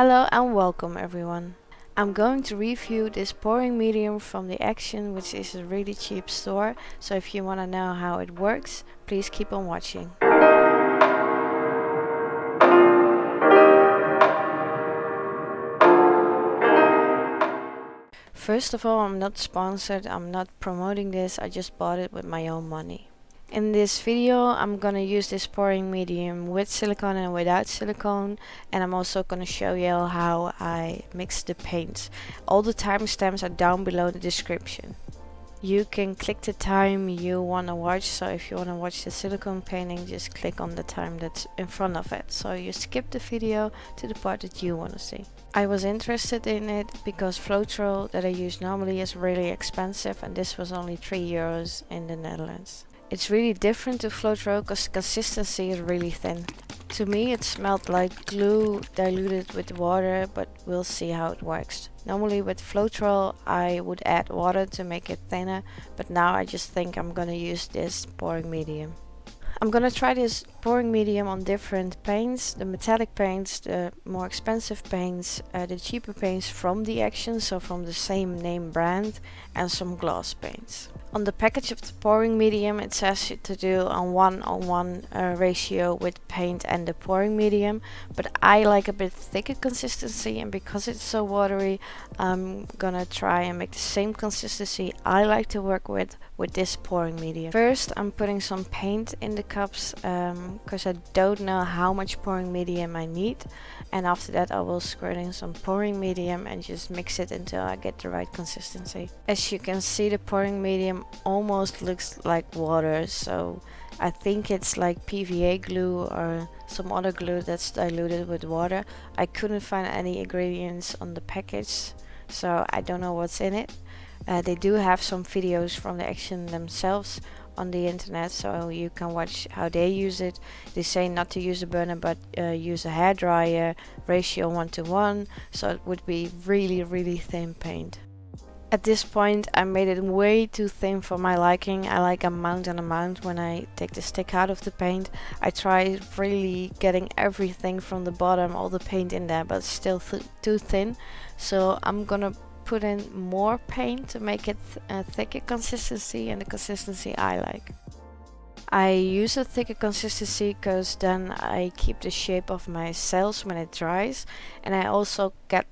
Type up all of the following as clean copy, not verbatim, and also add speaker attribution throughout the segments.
Speaker 1: Hello and welcome everyone. I'm going to review this pouring medium from the Action, which is a really cheap store, so if you want to know how it works, please keep on watching. First of all, I'm not sponsored, I'm not promoting this, I just bought it with my own money. In this video I'm gonna use this pouring medium with silicone and without silicone, and I'm also gonna show you how I mix the paints. All the timestamps are down below the description. You can click the time you wanna watch, so if you wanna watch the silicone painting, just click on the time that's in front of it. So you skip the video to the part that you wanna see. I was interested in it because Floetrol that I use normally is really expensive, and this was only €3 in the Netherlands. It's really different to Floetrol because the consistency is really thin. To me it smelled like glue diluted with water, but we'll see how it works. Normally with Floetrol I would add water to make it thinner, but now I just think I'm gonna use this pouring medium. I'm gonna try this pouring medium on different paints, the metallic paints, the more expensive paints, the cheaper paints from the Action, so from the same name brand, and some gloss paints. On the package of the pouring medium it says to do a 1:1 ratio with paint and the pouring medium, but I like a bit thicker consistency, and because it's so watery I'm gonna try and make the same consistency I like to work with this pouring medium. First I'm putting some paint in the cups because I don't know how much pouring medium I need, and after that I will squirt in some pouring medium and just mix it until I get the right consistency. As you can see, the pouring medium almost looks like water, so I think it's like PVA glue or some other glue that's diluted with water. I couldn't find any ingredients on the package, so I don't know what's in it. They do have some videos from the Action themselves on the internet, so you can watch how they use it. They say not to use a burner but use a hairdryer, ratio 1:1, so it would be really thin paint. At this point I made it way too thin for my liking. I like amount and amount when I take the stick out of the paint. I tried really getting everything from the bottom, all the paint in there, but it's still too thin, so I'm gonna put in more paint to make it a thicker consistency, and the consistency I like. I use a thicker consistency because then I keep the shape of my cells when it dries, and I also get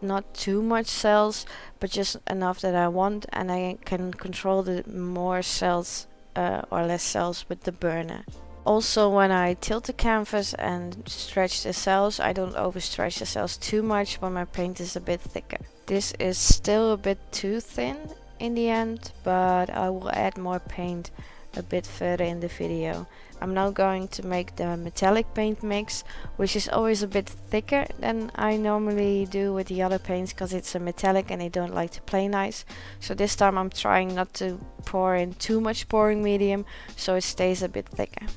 Speaker 1: not too much cells but just enough that I want, and I can control the more cells or less cells with the burner. Also, when I tilt the canvas and stretch the cells, I don't overstretch the cells too much when my paint is a bit thicker. This is still a bit too thin in the end, but I will add more paint a bit further in the video. I'm now going to make the metallic paint mix, which is always a bit thicker than I normally do with the other paints because it's a metallic and they don't like to play nice. So this time I'm trying not to pour in too much pouring medium, so it stays a bit thicker.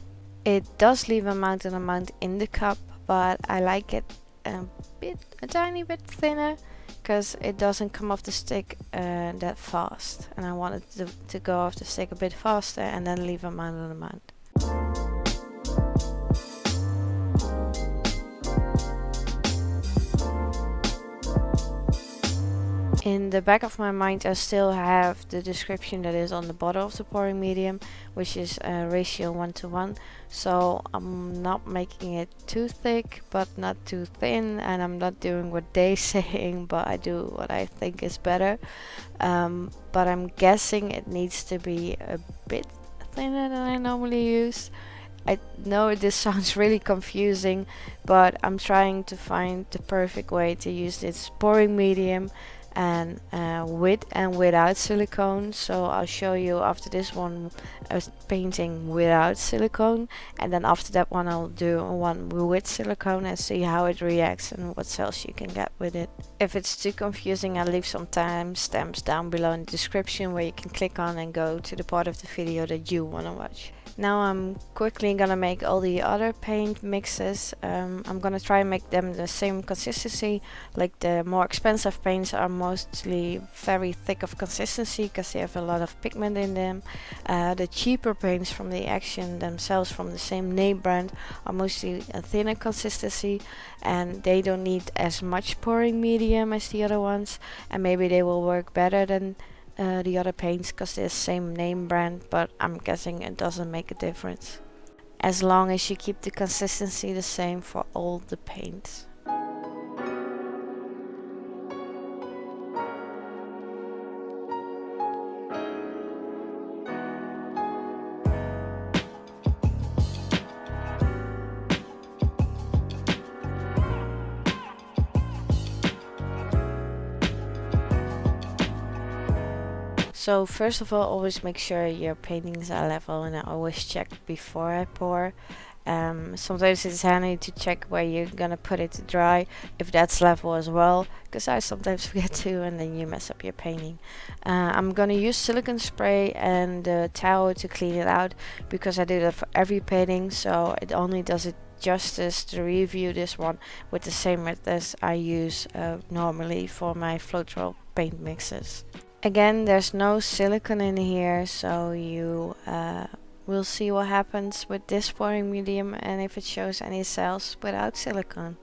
Speaker 1: It does leave a mountain amount in the cup, but I like it a tiny bit thinner because it doesn't come off the stick that fast, and I want it to go off the stick a bit faster and then leave a mountain amount. In the back of my mind I still have the description that is on the bottle of the pouring medium, which is ratio 1:1, so I'm not making it too thick but not too thin, and I'm not doing what they're saying, but I do what I think is better. But I'm guessing it needs to be a bit thinner than I normally use. I know this sounds really confusing, but I'm trying to find the perfect way to use this pouring medium and with and without silicone. So I'll show you after this one painting without silicone, and then after that one I'll do one with silicone and see how it reacts and what cells you can get with it. If it's too confusing, I'll leave some timestamps down below in the description where you can click on and go to the part of the video that you want to watch. Now I'm quickly gonna make all the other paint mixes. I'm gonna try and make them the same consistency. Like the more expensive paints are mostly very thick of consistency because they have a lot of pigment in them. The cheaper paints from the Action themselves, from the same name brand, are mostly a thinner consistency, and they don't need as much pouring medium as the other ones, and maybe they will work better than the other paints because they're the same name brand, but I'm guessing it doesn't make a difference as long as you keep the consistency the same for all the paints. So first of all, always make sure your paintings are level, and I always check before I pour. Sometimes it's handy to check where you're gonna put it to dry, if that's level as well, because I sometimes forget to, and then you mess up your painting. I'm gonna use silicone spray and the towel to clean it out, because I do that for every painting, so it only does it justice to review this one with the same methods I use normally for my Floetrol paint mixes. Again, there's no silicone in here, so you will see what happens with this pouring medium and if it shows any cells without silicone.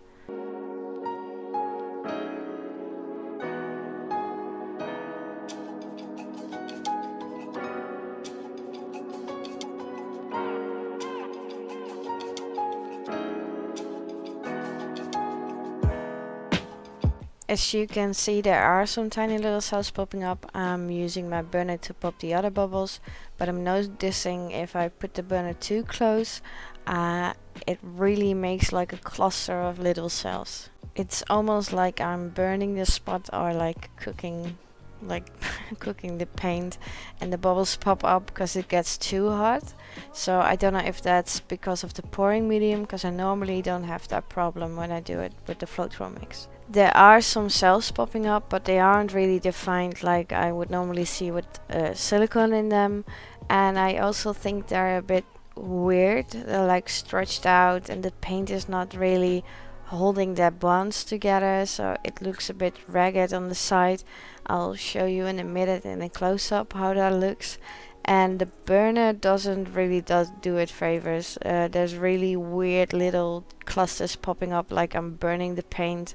Speaker 1: As you can see, there are some tiny little cells popping up. I'm using my burner to pop the other bubbles, but I'm noticing if I put the burner too close, it really makes like a cluster of little cells. It's almost like I'm burning the spot, or like cooking the paint, and the bubbles pop up because it gets too hot. So I don't know if that's because of the pouring medium, because I normally don't have that problem when I do it with the Floetrol mix. There are some cells popping up, but they aren't really defined like I would normally see with silicone in them, and I also think they're a bit weird. They're like stretched out, and the paint is not really holding their bonds together, so it looks a bit ragged on the side. I'll show you in a minute in a close-up how that looks. And the burner doesn't really do it favors. There's really weird little clusters popping up like I'm burning the paint,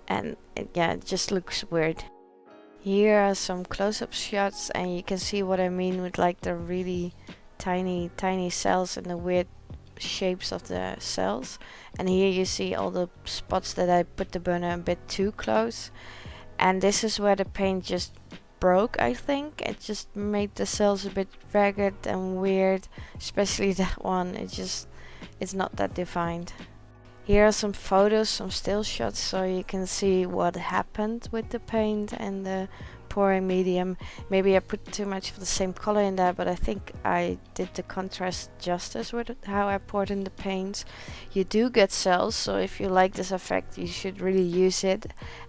Speaker 1: and it just looks weird. Here are some close-up shots, and you can see what I mean with like the really tiny cells and the weird shapes of the cells. And here you see all the spots that I put the burner a bit too close, and this is where the paint just broke. I think it just made the cells a bit ragged and weird, especially that one. It's not that defined. Here are some photos, some still shots, so you can see what happened with the paint and the pouring medium. Maybe I put too much of the same color in there, but I think I did the contrast justice with it, how I poured in the paints. You do get cells, so if you like this effect, you should really use it.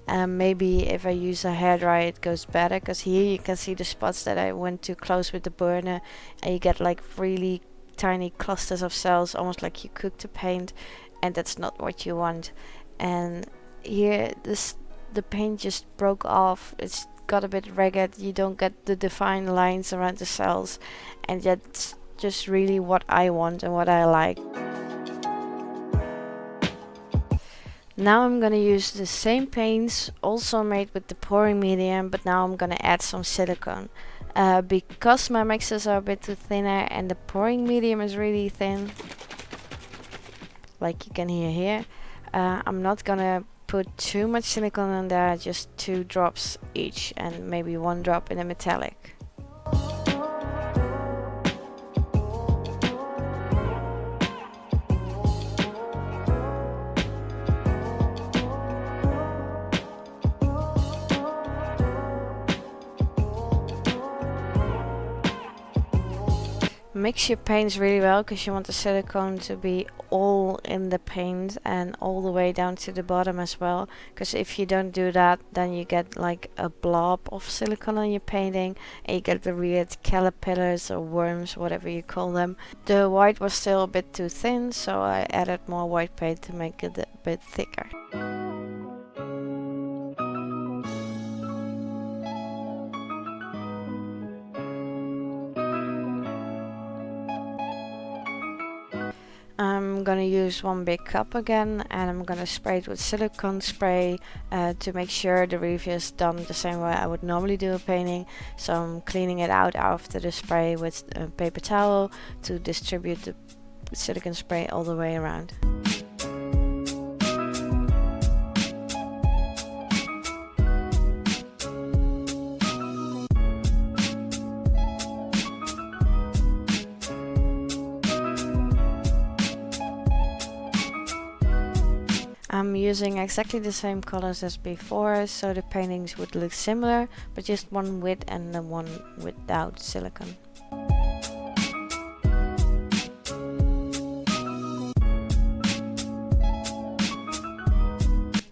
Speaker 1: Maybe if I use a hairdryer it goes better, because here you can see the spots that I went too close with the burner, and you get like really tiny clusters of cells, almost like you cooked the paint, and that's not what you want. And here the paint just broke off. It's got a bit ragged. You don't get the defined lines around the cells, and that's just really what I want and what I like. Now I'm gonna use the same paints, also made with the pouring medium, but now I'm gonna add some silicone. Because my mixes are a bit too thinner and the pouring medium is really thin, like you can hear here, I'm not gonna put too much silicone on there, just 2 drops each, and maybe 1 drop in a metallic. Mix your paints really well because you want the silicone to be all in the paint and all the way down to the bottom as well, because if you don't do that, then you get like a blob of silicone on your painting and you get the weird caterpillars or worms, whatever you call them. The white was still a bit too thin, so I added more white paint to make it a bit thicker. I'm gonna use one big cup again, and I'm gonna spray it with silicone spray to make sure the review is done the same way I would normally do a painting. So I'm cleaning it out after the spray with a paper towel to distribute the silicone spray all the way around. I'm using exactly the same colors as before, so the paintings would look similar, but just one with and the one without silicone.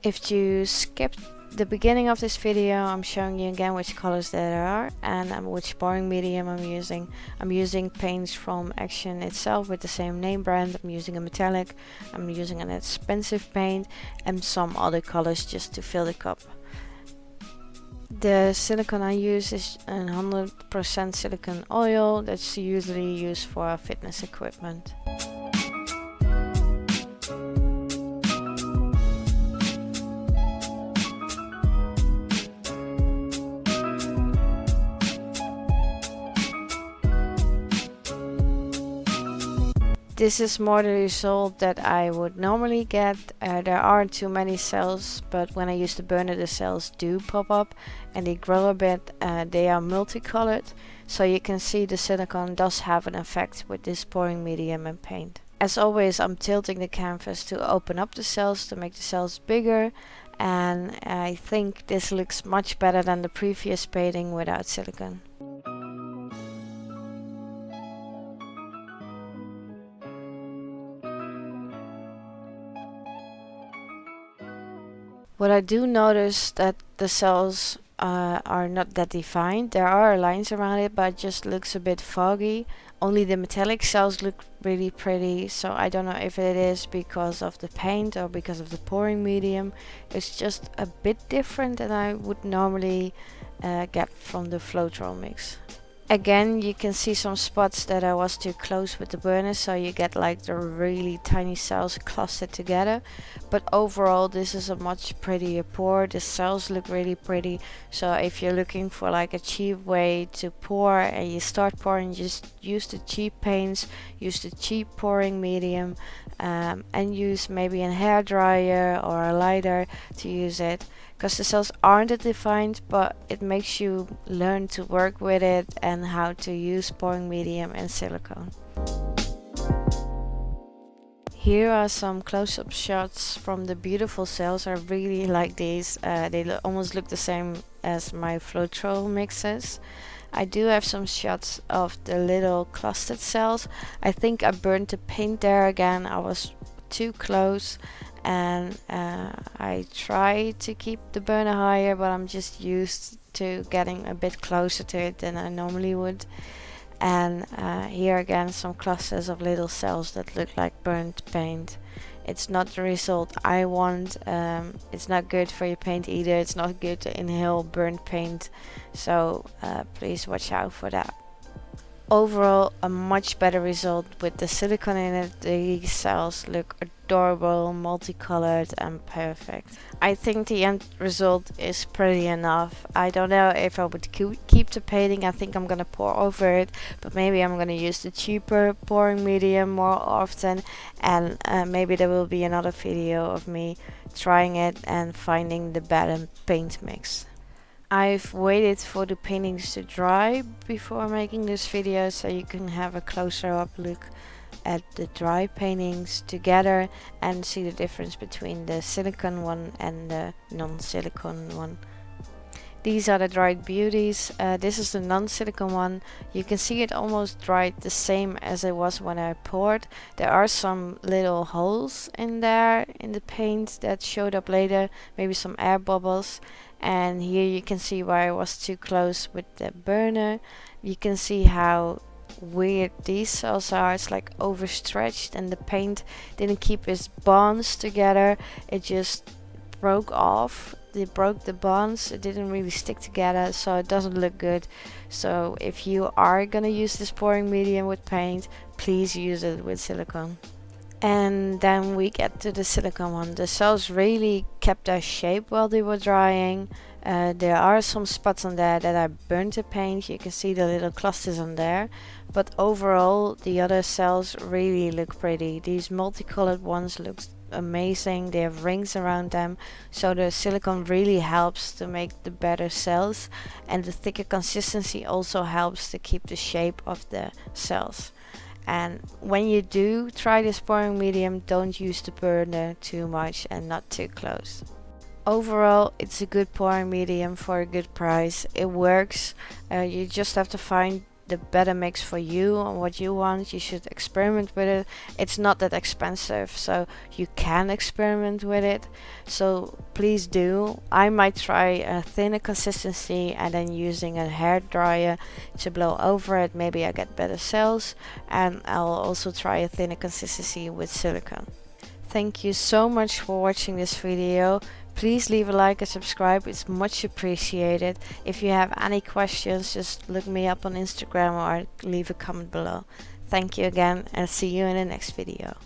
Speaker 1: If you skipped the beginning of this video, I'm showing you again which colors there are and which pouring medium I'm using. I'm using paints from Action itself with the same name brand. I'm using a metallic, I'm using an expensive paint, and some other colors just to fill the cup. The silicone I use is 100% silicone oil that's usually used for fitness equipment. This is more the result that I would normally get. There aren't too many cells, but when I use the burner, the cells do pop up and they grow a bit. They are multicolored, so you can see the silicone does have an effect with this pouring medium and paint. As always, I'm tilting the canvas to open up the cells to make the cells bigger, and I think this looks much better than the previous painting without silicone. What I do notice that the cells are not that defined. There are lines around it, but it just looks a bit foggy. Only the metallic cells look really pretty, so I don't know if it is because of the paint or because of the pouring medium. It's just a bit different than I would normally get from the Floetrol mix. Again, you can see some spots that I was too close with the burner, so you get like the really tiny cells clustered together. But overall, this is a much prettier pour. The cells look really pretty. So if you're looking for like a cheap way to pour and you start pouring, just use the cheap paints, use the cheap pouring medium, and use maybe a hairdryer or a lighter to use it. Because the cells aren't that defined, but it makes you learn to work with it and how to use pouring medium and silicone. Here are some close-up shots from the beautiful cells. I really like these. They almost look the same as my Floetrol mixes. I do have some shots of the little clustered cells. I think I burned the paint there again. I was too close. And I try to keep the burner higher, but I'm just used to getting a bit closer to it than I normally would. And here again, some clusters of little cells that look like burnt paint. It's not the result I want. It's not good for your paint either. It's not good to inhale burnt paint, so please watch out for that. Overall, a much better result with the silicone in it. These cells look adorable, multicolored and perfect. I think the end result is pretty enough. I don't know if I would keep the painting. I think I'm gonna pour over it, but maybe I'm gonna use the cheaper pouring medium more often, and maybe there will be another video of me trying it and finding the better paint mix. I've waited for the paintings to dry before making this video, so you can have a closer up look at the dry paintings together and see the difference between the silicone one and the non-silicone one. These are the dried beauties. This is the non-silicone one. You can see it almost dried the same as it was when I poured. There are some little holes in there in the paint that showed up later, maybe some air bubbles. And here you can see where I was too close with the burner. You can see how weird these cells are. It's like overstretched and the paint didn't keep its bonds together. It just broke off. They broke the bonds. It didn't really stick together, so it doesn't look good. So if you are gonna use this pouring medium with paint, please use it with silicone. And then we get to the silicone one. The cells really kept their shape while they were drying. There are some spots on there that I burnt the paint. You can see the little clusters on there. But overall, the other cells really look pretty. These multicolored ones look amazing. They have rings around them, so the silicone really helps to make the better cells, and the thicker consistency also helps to keep the shape of the cells. And when you do try this pouring medium, don't use the burner too much and not too close. Overall, it's a good pouring medium for a good price. It works. You just have to find the better mix for you and what you want. You should experiment with it. It's not that expensive, so you can experiment with it. So please do. I might try a thinner consistency and then using a hair dryer to blow over it. Maybe I get better cells, and I'll also try a thinner consistency with silicone. Thank you so much for watching this video. Please leave a like and subscribe, it's much appreciated. If you have any questions, just look me up on Instagram or leave a comment below. Thank you again, and see you in the next video.